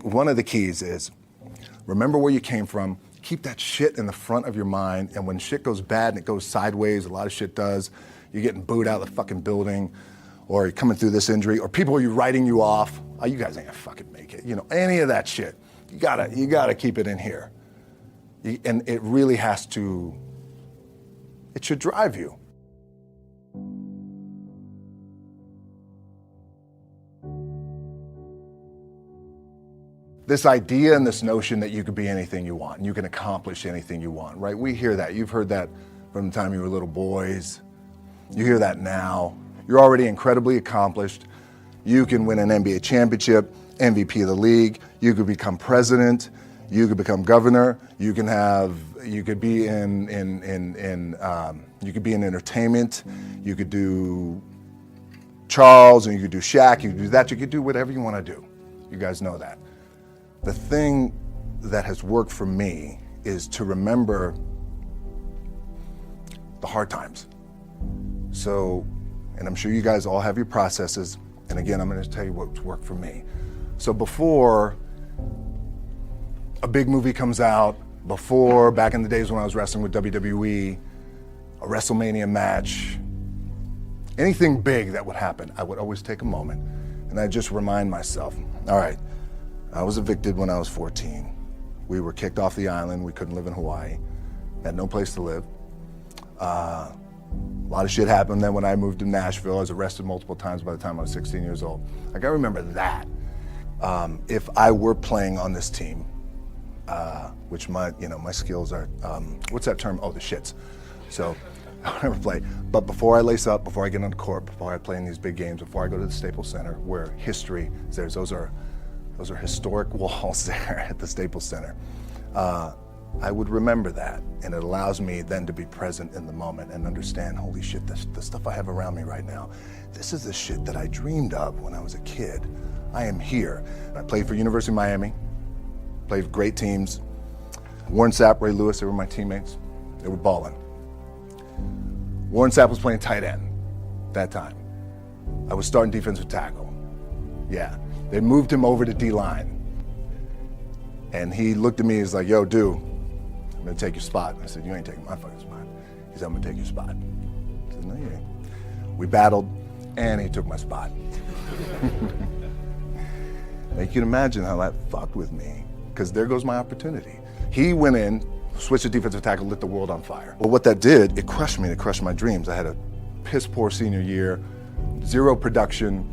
One of the keys is remember where you came from. Keep that shit in the front of your mind. And when shit goes bad and it goes sideways, a lot of shit does, you're getting booed out of the fucking building, or you're coming through this injury, or people are writing you off. Oh, you guys ain't gonna fucking make it. You know, any of that shit. You gotta keep it in here. And it really has to, it should drive you. This idea and this notion that you could be anything you want, and you can accomplish anything you want, right? We hear that. You've heard that from the time you were little boys. You hear that now. You're already incredibly accomplished. You can win an NBA championship, MVP of the league. You could become president. You could become governor. You could be in entertainment. You could do Charles, and you could do Shaq. You could do that. You could do whatever you want to do. You guys know that. The thing that has worked for me is to remember the hard times. So, and I'm sure you guys all have your processes. And again, I'm going to tell you what's worked for me. So before a big movie comes out, before back in the days when I was wrestling with WWE, a WrestleMania match, anything big that would happen, I would always take a moment and I'd just remind myself, all right, I was evicted when I was 14. We were kicked off the island. We couldn't live in Hawaii. Had no place to live. A lot of shit happened then when I moved to Nashville. I was arrested multiple times by the time I was 16 years old. I gotta remember that. If I were playing on this team, which my skills are, what's that term? Oh, the shits. So I never play. But before I lace up, before I get on the court, before I play in these big games, before I go to the Staples Center, where history is there, those are historic walls there at the Staples Center. I would remember that, and it allows me then to be present in the moment and understand, holy shit, the stuff I have around me right now, this is the shit that I dreamed of when I was a kid. I am here. I played for University of Miami, played for great teams. Warren Sapp, Ray Lewis, they were my teammates. They were balling. Warren Sapp was playing tight end that time. I was starting defensive tackle. Yeah. They moved him over to D-line. And he looked at me, he's like, yo, dude, I'm gonna take your spot. I said, you ain't taking my fucking spot. He said, I'm gonna take your spot. I said, no, you ain't. We battled, and he took my spot. Now you can imagine how that fucked with me, because there goes my opportunity. He went in, switched to defensive tackle, lit the world on fire. Well, what that did, it crushed me, it crushed my dreams. I had a piss poor senior year, zero production,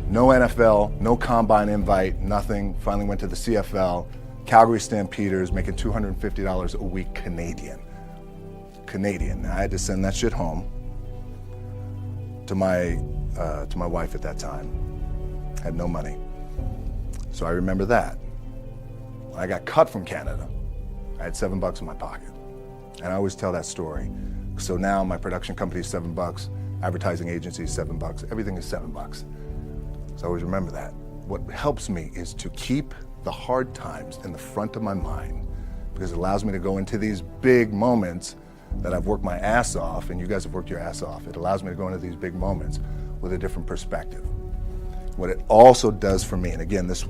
no NFL, no combine invite, nothing. Finally went to the CFL, Calgary Stampeders, making $250 a week Canadian. Now, I had to send that shit home to my wife at that time. Had no money. So I remember that. When I got cut from Canada, I had $7 in my pocket. And I always tell that story. So now my production company is $7, advertising agency is $7, everything is $7. So I always remember that. What helps me is to keep the hard times in the front of my mind, because it allows me to go into these big moments that I've worked my ass off, and you guys have worked your ass off. It allows me to go into these big moments with a different perspective. What it also does for me, and again, this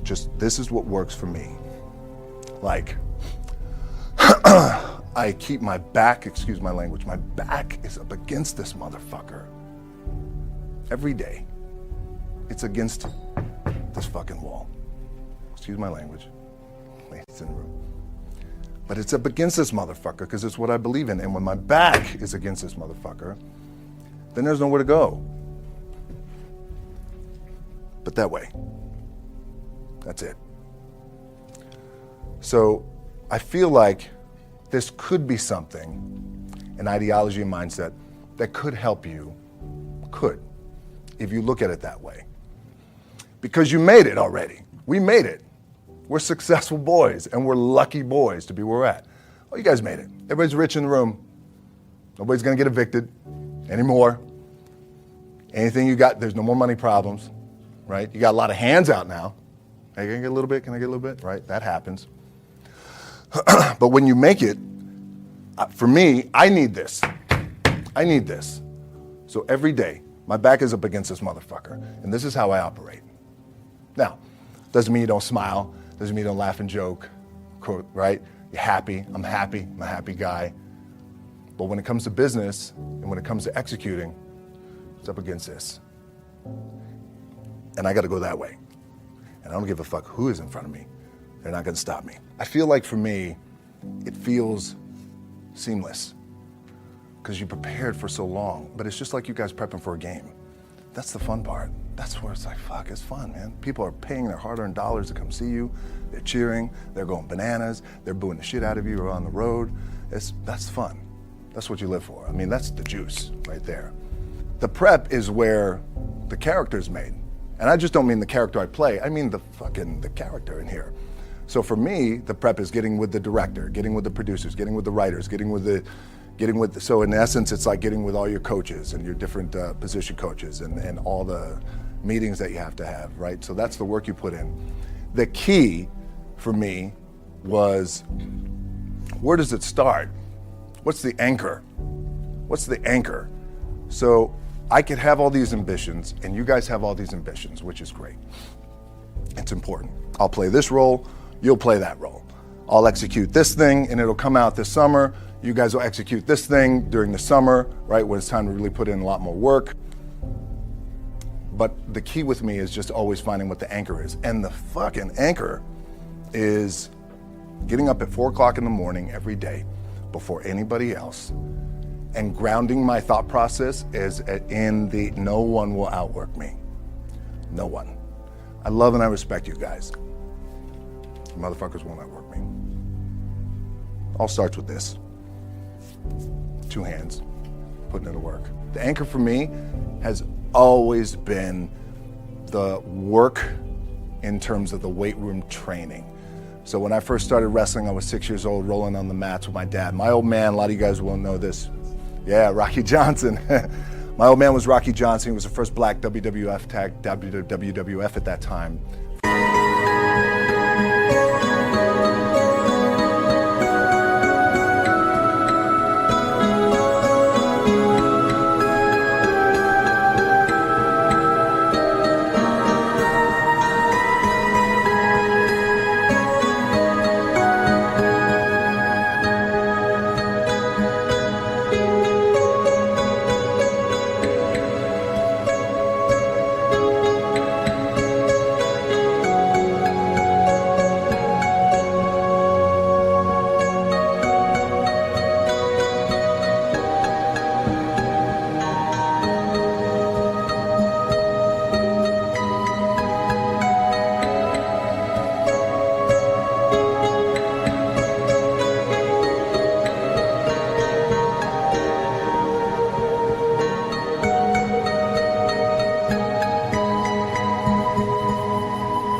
is what works for me. Like, I keep my back, excuse my language, my back is up against this motherfucker every day. It's against this fucking wall. Excuse my language, ladies in the room. But it's up against this motherfucker because it's what I believe in. And when my back is against this motherfucker, then there's nowhere to go. But that way. That's it. So I feel like this could be something, an ideology and mindset that could help you, if you look at it that way. Because you made it already. We made it. We're successful boys, and we're lucky boys to be where we're at. Oh, you guys made it. Everybody's rich in the room. Nobody's gonna get evicted anymore. Anything you got, there's no more money problems, right? You got a lot of hands out now. Hey, can I get a little bit? Can I get a little bit? Right, that happens. But when you make it, for me, I need this. I need this. So every day, my back is up against this motherfucker, and this is how I operate. Now, doesn't mean you don't smile, Doesn't mean you don't laugh and joke, quote, right? You're happy, I'm a happy guy. But when it comes to business and when it comes to executing, it's up against this. And I gotta go that way. And I don't give a fuck who is in front of me. They're not gonna stop me. I feel like for me, it feels seamless because you prepared for so long, but it's just like you guys prepping for a game. That's the fun part. That's where it's like, fuck, it's fun, man. People are paying their hard-earned dollars to come see you. They're cheering, they're going bananas, they're booing the shit out of you or on the road. That's fun. That's what you live for. I mean, that's the juice right there. The prep is where the character's made. And I just don't mean the character I play, I mean the character in here. So for me, the prep is getting with the director, getting with the producers, getting with the writers, so in essence, it's like getting with all your coaches and your different position coaches and all the meetings that you have to have, right? So that's the work you put in. The key for me was, where does it start? What's the anchor? What's the anchor? So I could have all these ambitions and you guys have all these ambitions, which is great. It's important. I'll play this role, you'll play that role. I'll execute this thing and it'll come out this summer. You guys will execute this thing during the summer, right? When it's time to really put in a lot more work. But the key with me is just always finding what the anchor is. And the fucking anchor is getting up at 4 o'clock in the morning every day before anybody else and grounding my thought process is in the no one will outwork me. No one. I love and I respect you guys. You motherfuckers won't outwork me. All starts with this. 2 hands, putting in the work. The anchor for me has always been the work in terms of the weight room training. So when I first started wrestling, I was 6 years old, rolling on the mats with my dad. My old man, a lot of you guys will know this. Yeah, Rocky Johnson. My old man was Rocky Johnson. He was the first black WWF at that time.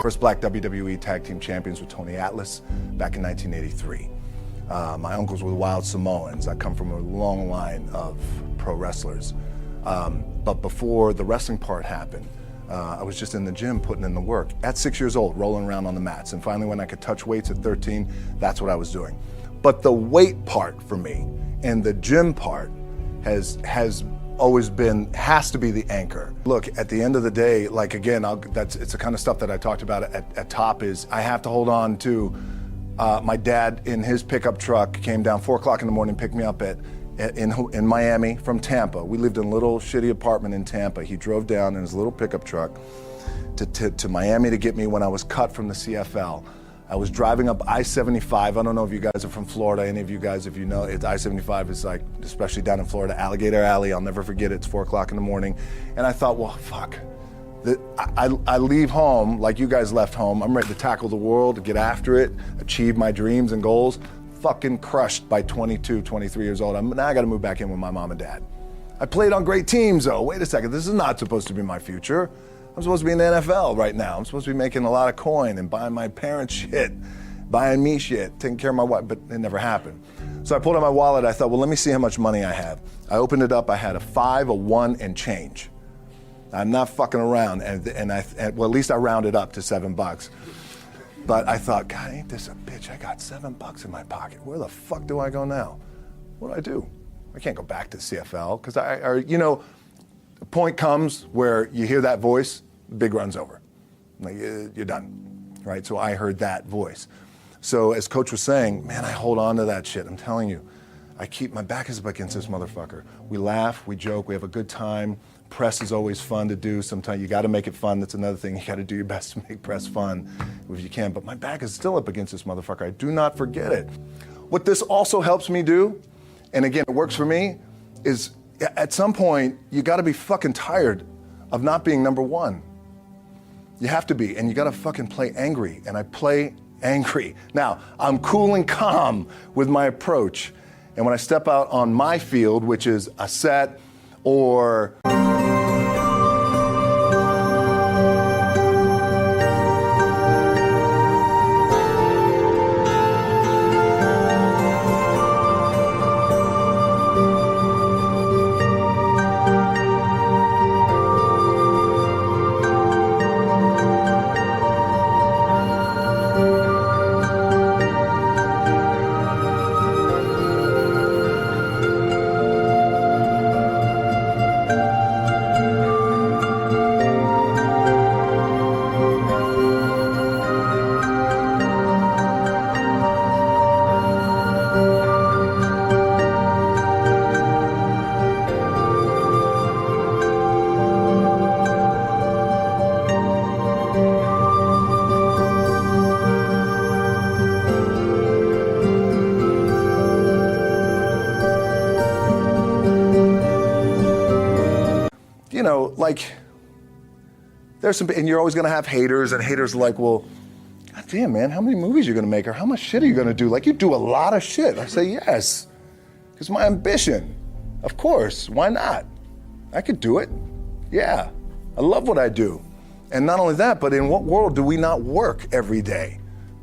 First black WWE tag team champions with Tony Atlas back in 1983. My uncles were the Wild Samoans. I come from a long line of pro wrestlers. But before the wrestling part happened, I was just in the gym putting in the work. At 6 years old, rolling around on the mats. And finally when I could touch weights at 13, that's what I was doing. But the weight part for me and the gym part has always has to be the anchor. Look, at the end of the day, like again, it's the kind of stuff that I talked about at top is I have to hold on to my dad in his pickup truck came down 4 o'clock in the morning, picked me up in Miami from Tampa. We lived in a little shitty apartment in Tampa. He drove down in his little pickup truck to Miami to get me when I was cut from the CFL. I was driving up I-75. I don't know if you guys are from Florida, any of you guys, if you know, I-75 is like, especially down in Florida, Alligator Alley. I'll never forget it. It's 4 o'clock in the morning. And I thought, well, fuck. I leave home like you guys left home. I'm ready to tackle the world, to get after it, achieve my dreams and goals. Fucking crushed by 22, 23 years old. Now I got to move back in with my mom and dad. I played on great teams, though. Wait a second. This is not supposed to be my future. I'm supposed to be in the NFL right now. I'm supposed to be making a lot of coin and buying my parents shit, buying me shit, taking care of my wife, but it never happened. So I pulled out my wallet. I thought, well, let me see how much money I have. I opened it up. I had a 5, a 1, and change. I'm not fucking around. And well, at least I rounded up to $7. But I thought, God, ain't this a bitch? I got $7 in my pocket. Where the fuck do I go now? What do I do? I can't go back to CFL because the point comes where you hear that voice, big run's over. Like, you're done. right? So I heard that voice. So as Coach was saying, man, I hold on to that shit. I'm telling you, my back is up against this motherfucker. We laugh, we joke, we have a good time. Press is always fun to do. Sometimes you got to make it fun. That's another thing. You got to do your best to make press fun if you can. But my back is still up against this motherfucker. I do not forget it. What this also helps me do, and again, it works for me, is at some point, you got to be fucking tired of not being number one. You have to be, and you got to fucking play angry. And I play angry. Now, I'm cool and calm with my approach. And when I step out on my field, which is a set or like, there's some, and you're always gonna have haters, and haters are like, well, God damn, man, how many movies are you gonna make, or how much shit are you gonna do? Like, you do a lot of shit. I say, yes, it's my ambition. Of course, why not? I could do it. Yeah, I love what I do. And not only that, but in what world do we not work every day?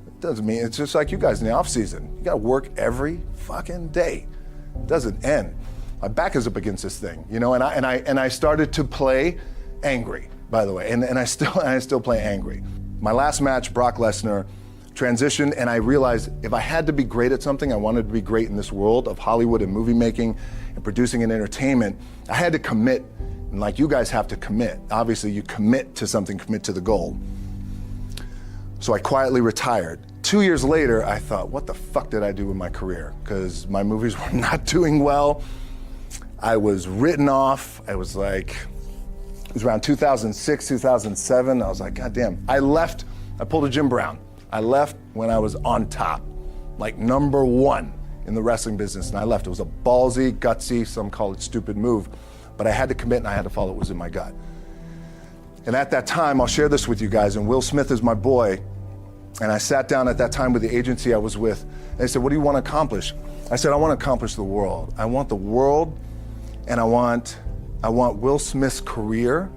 It doesn't mean, it's just like you guys in the off season. You gotta work every fucking day. It doesn't end. My back is up against this thing, you know, and I started to play angry, by the way, and I still play angry. My last match, Brock Lesnar, transitioned, and I realized if I had to be great at something, I wanted to be great in this world of Hollywood and movie making and producing and entertainment. I had to commit, and like you guys have to commit. Obviously, you commit to something, commit to the goal. So I quietly retired. 2 years later, I thought, what the fuck did I do with my career? Because my movies were not doing well. I was written off. I was like, it was around 2006, 2007. I was like, God damn. I left, I pulled a Jim Brown. I left when I was on top, like number one in the wrestling business, and I left. It was a ballsy, gutsy, some call it stupid move, but I had to commit and I had to follow what was in my gut. And at that time, I'll share this with you guys, and Will Smith is my boy, and I sat down at that time with the agency I was with, and they said, what do you want to accomplish? I said, I want to accomplish the world. I want the world. And I want Will Smith's career,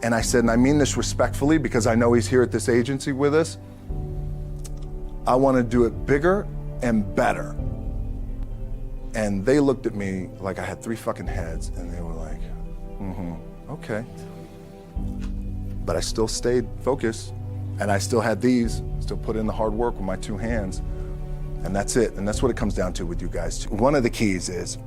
and I said, and I mean this respectfully because I know he's here at this agency with us, I want to do it bigger and better. And they looked at me like I had 3 fucking heads, and they were like, okay. But I still stayed focused, and I still had still put in the hard work with my 2 hands, and that's it. And that's what it comes down to with you guys. One of the keys is,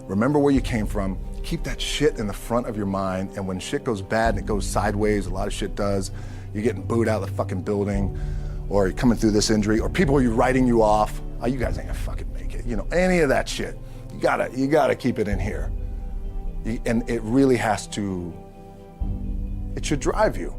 remember where you came from, keep that shit in the front of your mind, and when shit goes bad and it goes sideways, a lot of shit does, you're getting booed out of the fucking building, or you're coming through this injury, or people are writing you off, oh, you guys ain't gonna fucking make it, you know, any of that shit. You gotta keep it in here. And it really has to, it should drive you.